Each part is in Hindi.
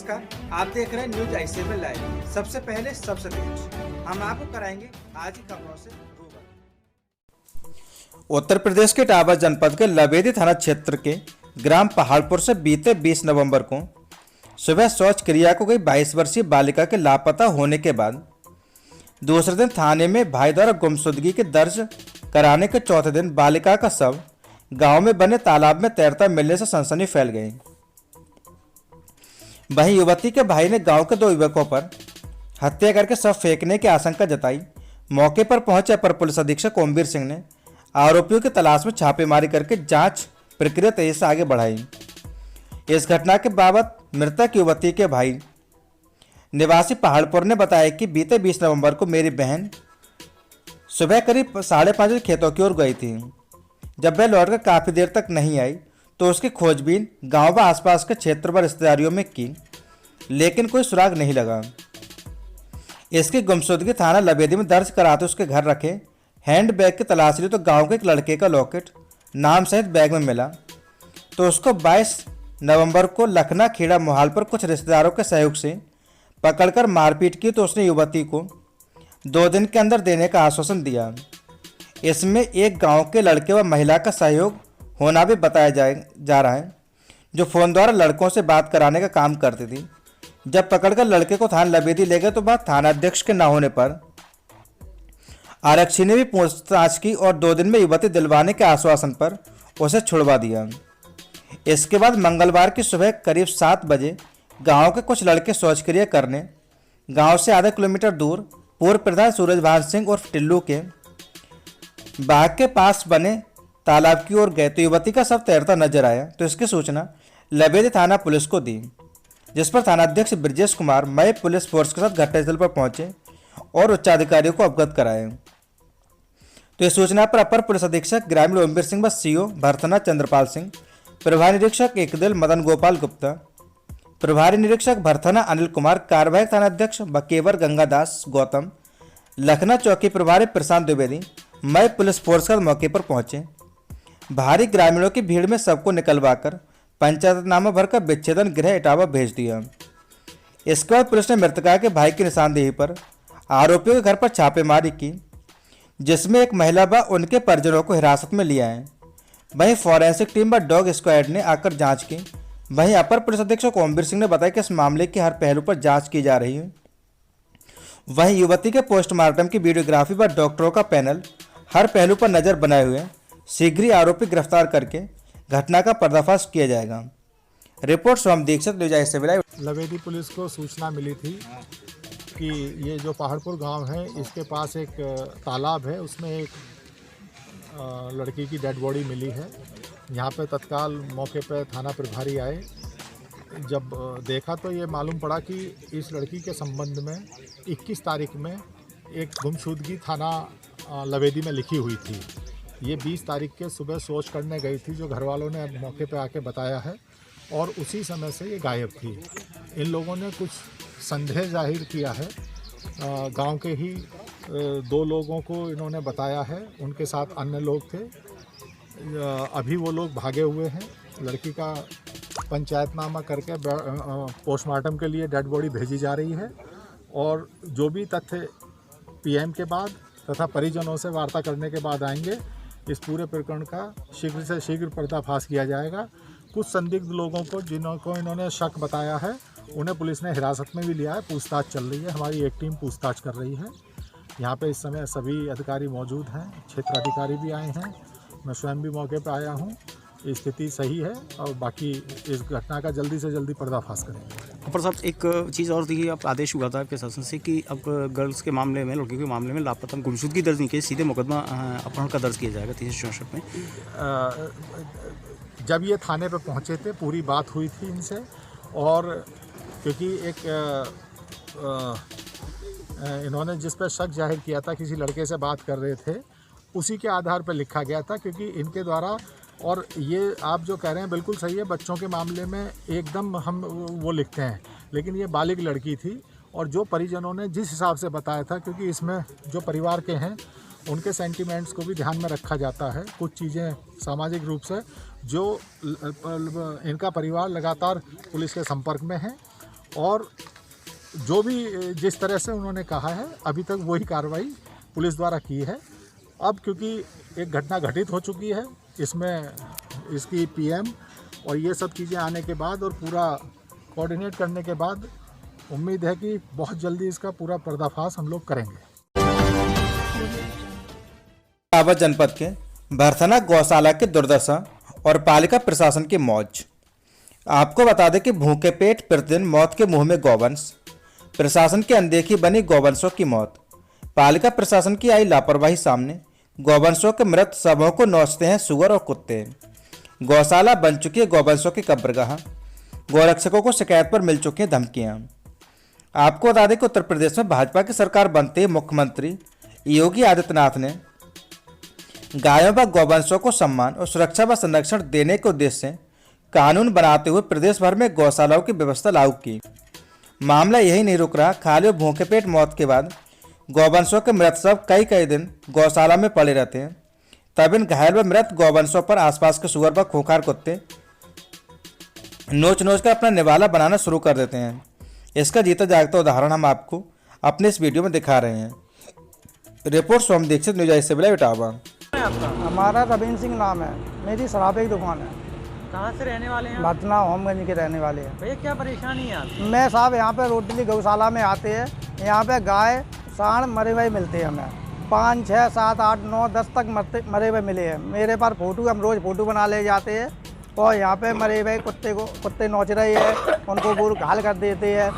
नमस्कार, आप देख रहे हैं न्यूज आई7 लाइव। सबसे पहले सबसे तेज हम आपको कराएंगे आज की खबरों से रूबरू। उत्तर प्रदेश के इटावा जनपद के लवेदी थाना क्षेत्र के ग्राम पहाड़पुर से बीते 20 नवंबर को सुबह शौच क्रिया को गई 22 वर्षीय बालिका के लापता होने के बाद दूसरे दिन थाने में भाई द्वारा गुमशुदगी के दर्ज कराने के चौथे दिन बालिका का शव गांव में बने तालाब में तैरता मिलने से सनसनी फैल गई। वहीं युवती के भाई ने गांव के 2 युवकों पर हत्या करके शव फेंकने की आशंका जताई। मौके पर पहुंचे अपर पुलिस अधीक्षक ओमवीर सिंह ने आरोपियों की तलाश में छापेमारी करके जांच प्रक्रिया तेजी से आगे बढ़ाई। इस घटना के बाबत मृतक युवती के भाई निवासी पहाड़पुर ने बताया कि बीते 20 नवंबर को मेरी बहन सुबह करीब 5:30 बजे खेतों की ओर गई थी। जब वह लौटकर काफ़ी देर तक नहीं आई तो उसकी खोजबीन गांव व आसपास के क्षेत्र व रिश्तेदारियों में की, लेकिन कोई सुराग नहीं लगा। इसकी गुमशुदगी थाना लवेदी में दर्ज कराते उसके घर रखे हैंडबैग की तलाश ली तो गांव के एक लड़के का लॉकेट नाम सहित बैग में मिला। तो उसको 22 नवंबर को लखना खेड़ा मोहाल पर कुछ रिश्तेदारों के सहयोग से पकड़कर मारपीट की तो उसने युवती को 2 दिन के अंदर देने का आश्वासन दिया। इसमें एक गांव के लड़के व महिला का सहयोग होना भी बताया जा रहा है, जो फ़ोन द्वारा लड़कों से बात कराने का काम करती थी। जब पकड़कर लड़के को थाना लवेदी ले गए तो बाद थानाध्यक्ष के न होने पर आरक्षी ने भी पूछताछ की और 2 दिन में युवती दिलवाने के आश्वासन पर उसे छुड़वा दिया। इसके बाद मंगलवार की सुबह करीब 7 बजे गांव के कुछ लड़के शौचक्रिया करने गांव से आधा किलोमीटर दूर पूर्व प्रधान सूरजभान सिंह और टिल्लू के बाग के पास बने तालाब की ओर गए तो युवती का शव तैरता नजर आया। तो इसकी सूचना लवेदी थाना पुलिस को दी, जिस पर थानाध्यक्ष ब्रजेश कुमार मय पुलिस फोर्स के साथ घटनास्थल पर पहुंचे और उच्चाधिकारियों को अवगत कराए। तो इस सूचना पर अपर पुलिस अधीक्षक ग्रामीण ओमवीर सिंह व सीओ भरथना चंद्रपाल सिंह, प्रभारी निरीक्षक एकदिल मदन गोपाल गुप्ता, प्रभारी निरीक्षक भरथना अनिल कुमार, कार्यवाहक थानाध्यक्ष बकेवर गंगादास गौतम, लखना चौकी प्रभारी प्रशांत द्विवेदी मय पुलिस फोर्स का मौके पर पहुंचे। भारी ग्रामीणों की भीड़ में सबको निकलवाकर पंचायतनामा भरकर विच्छेदन गृह इटावा भेज दिया। इसके बाद पुलिस ने मृतका के भाई की निशानदेही पर आरोपियों के घर पर छापेमारी की, जिसमें एक महिला व उनके परिजनों को हिरासत में लिया है। वहीं फॉरेंसिक टीम व डॉग स्क्वाड ने आकर जांच की। वहीं अपर पुलिस अधीक्षक ओमवीर सिंह ने बताया कि इस मामले की हर पहलू पर जांच की जा रही है। वहीं युवती के पोस्टमार्टम की वीडियोग्राफी व डॉक्टरों का पैनल हर पहलू पर नजर बनाए हुए शीघ्र ही आरोपी गिरफ्तार करके घटना का पर्दाफाश किया जाएगा। रिपोर्ट स्वयं Dixit, news आई7 live. Lavedi police को सूचना मिली थी कि ये जो पहाड़पुर गांव है इसके पास एक तालाब है, उसमें एक लड़की की डेड बॉडी मिली है। यहाँ पे तत्काल मौके पर थाना प्रभारी आए। जब देखा तो ये मालूम पड़ा कि इस लड़की के संबंध में 21 तारीख में एक गुमशुदगी थाना लवेदी में लिखी हुई थी। ये 20 तारीख के सुबह शौच करने गई थी, जो घर वालों ने मौके पे आके बताया है, और उसी समय से ये गायब थी। इन लोगों ने कुछ संदेह जाहिर किया है। गांव के ही 2 लोगों को इन्होंने बताया है, उनके साथ अन्य लोग थे। अभी वो लोग भागे हुए हैं। लड़की का पंचायतनामा करके पोस्टमार्टम के लिए डेड बॉडी भेजी जा रही है, और जो भी तथ्य पीएम के बाद तथा परिजनों से वार्ता करने के बाद आएंगे, इस पूरे प्रकरण का शीघ्र से शीघ्र पर्दाफाश किया जाएगा। कुछ संदिग्ध लोगों को जिनको इन्होंने शक बताया है, उन्हें पुलिस ने हिरासत में भी लिया है। पूछताछ चल रही है, हमारी एक टीम पूछताछ कर रही है। यहाँ पे इस समय सभी अधिकारी मौजूद हैं, क्षेत्र अधिकारी भी आए हैं, मैं स्वयं भी मौके पर आया हूँ। स्थिति सही है और बाकी इस घटना का जल्दी से जल्दी पर्दाफाश करेंगे। अपर साहब, एक चीज़ और थी, अब आदेश हुआ था आपके शासन से कि अब गर्ल्स के मामले में, लड़कियों के मामले में लापता गुमशुदगी दर्ज नहीं किए, सीधे मुकदमा अपहरण का दर्ज किया जाएगा 364 में। जब ये थाने पे पहुँचे थे, पूरी बात हुई थी इनसे, और क्योंकि एक इन्होंने जिस पर शक जाहिर किया था, किसी लड़के से बात कर रहे थे, उसी के आधार पर लिखा गया था। क्योंकि इनके द्वारा, और ये आप जो कह रहे हैं बिल्कुल सही है, बच्चों के मामले में एकदम हम वो लिखते हैं, लेकिन ये बालिग लड़की थी। और जो परिजनों ने जिस हिसाब से बताया था, क्योंकि इसमें जो परिवार के हैं उनके सेंटिमेंट्स को भी ध्यान में रखा जाता है। कुछ चीज़ें सामाजिक रूप से जो इनका परिवार लगातार पुलिस के संपर्क में है, और जो भी जिस तरह से उन्होंने कहा है अभी तक वही कार्रवाई पुलिस द्वारा की है। अब क्योंकि एक घटना घटित हो चुकी है, इसमें इसकी पीएम और ये सब चीज़ें आने के बाद और पूरा कोऑर्डिनेट करने के बाद उम्मीद है कि बहुत जल्दी इसका पूरा पर्दाफाश हम लोग करेंगे। बाबा जनपद के भरथना गौशाला की दुर्दशा और पालिका प्रशासन की मौज। आपको बता दें कि भूखे पेट प्रतिदिन मौत के मुंह में गौवंश, प्रशासन की अनदेखी बनी गौवंशों की मौत। पालिका प्रशासन की आई लापरवाही सामने, गौवंशों के मृत शवों को नोचते हैं सुअर और कुत्ते। गौशाला बन चुकी है गौवंशों की कब्रगाह, गौरक्षकों को शिकायत पर मिल चुकी हैं धमकियां। आपको बता दें कि उत्तर प्रदेश में भाजपा की सरकार बनते ही मुख्यमंत्री योगी आदित्यनाथ ने गायों व गौवंशों को सम्मान और सुरक्षा व संरक्षण देने के उद्देश्य से कानून बनाते हुए प्रदेश भर में गौशालाओं की व्यवस्था लागू की। मामला यही नहीं रुक रहा। खाली और भूखे पेट मौत के बाद गौवंशों के मृत शव कई कई दिन गौशाला में पड़े रहते हैं। तब इन घायल व मृत गौवंशों पर आसपास के सुअर व खूंखार कुत्ते नोच नोच कर अपना निवाला बनाना शुरू कर देते हैं। इसका जीता जागता उदाहरण हम आपको अपने इस वीडियो में दिखा रहे हैं। रिपोर्ट सोम दीक्षित, न्यूज आई सिविल इटावा। हमारा रविंद्र सिंह नाम है, मेरी शराबे की दुकान है। कहाँ से रहने वाले हैं? भतना होमगंज के रहने वाले हैं। भैया क्या परेशानी है आपकी? मैं साहब यहाँ पे रोटली गौशाला में आते हैं, यहाँ पे गाय सांड मरे हुए मिलते हैं। हमें 5, 6, 7, 8, 9, 10 तक मरे हुए मिले हैं। मेरे पास फ़ोटो, हम रोज़ फ़ोटो बना ले जाते हैं। और यहाँ पे मरे हुए कुत्ते नोच रहे हैं, उनको बुर घाल कर देते हैं।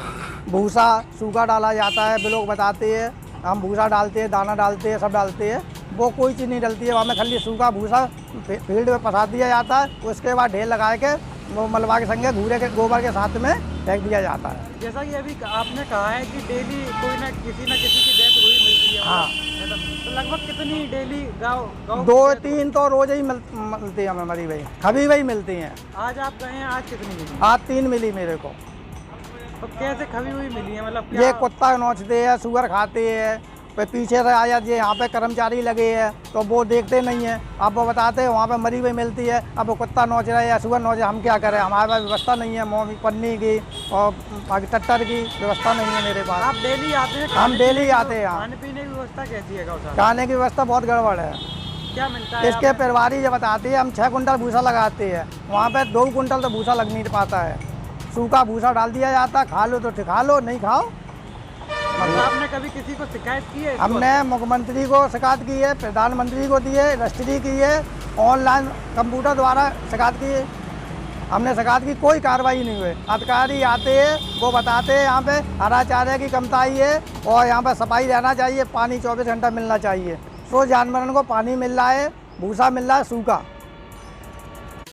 भूसा सूखा डाला जाता है, वे लोग बताते हैं। हम भूसा डालते हैं, दाना डालते हैं, सब डालते हैं। वो कोई चीज़ नहीं डलती है, वहाँ में खाली सूखा भूसा फील्ड में फंसा दिया जाता है। उसके बाद ढेर लगा के वो मलबा के संगे घूरे के गोबर के साथ में फेंक दिया जाता है। जैसा कि अभी आपने कहा है कि डेली कोई ना किसी की डेथ हुई मिलती है। हाँ। तो लगभग कितनी डेली गाँव 2-3 तो रोज ही मिलती है हमें मरी भाई, कभी वही मिलती हैं। आज आप गए हैं, आज कितनी मिली? आज 3 मिली मेरे को। तो कैसे खबी हुई मिली है? मतलब ये कुत्ता नोचते हैं, सुअर खाते हैं। फिर पीछे से आया जी यहाँ पे कर्मचारी लगे हैं तो वो देखते नहीं है। अब वो बताते हैं वहाँ पे मरी हुई मिलती है। अब वो कुत्ता नोच रहा है या सुअर नोच रहा है, हम क्या करें? हमारे पास व्यवस्था नहीं है, पन्नी की और टट्टर की व्यवस्था नहीं है मेरे पास। आप डेली आते हैं? हम डेली आते हैं यहाँ। खाने पीने की व्यवस्था कैसी है गौशाला? खाने की व्यवस्था बहुत गड़बड़ है। क्या मिलता है? इसके परिवारी जो बताती है, हम 6 कुंटल भूसा लगाते हैं, वहाँ पे 2 कुंटल तो भूसा लग नहीं पाता है। सूखा भूसा डाल दिया जाता है, खा लो तो खा लो, नहीं खाओ। आपने कभी किसी को शिकायत की है? हमने मुख्यमंत्री को शिकायत की है, प्रधानमंत्री को दी है, रजिस्ट्री की है, ऑनलाइन कंप्यूटर द्वारा शिकायत की है। हमने शिकायत की, कोई कार्रवाई नहीं हुई। अधिकारी आते हैं, वो बताते हैं यहाँ पे हरा चारे की कमताई है और यहाँ पे सफाई रहना चाहिए, पानी 24 घंटा मिलना चाहिए। तो जानवरों को पानी मिल रहा है, भूसा मिल रहा है सूखा।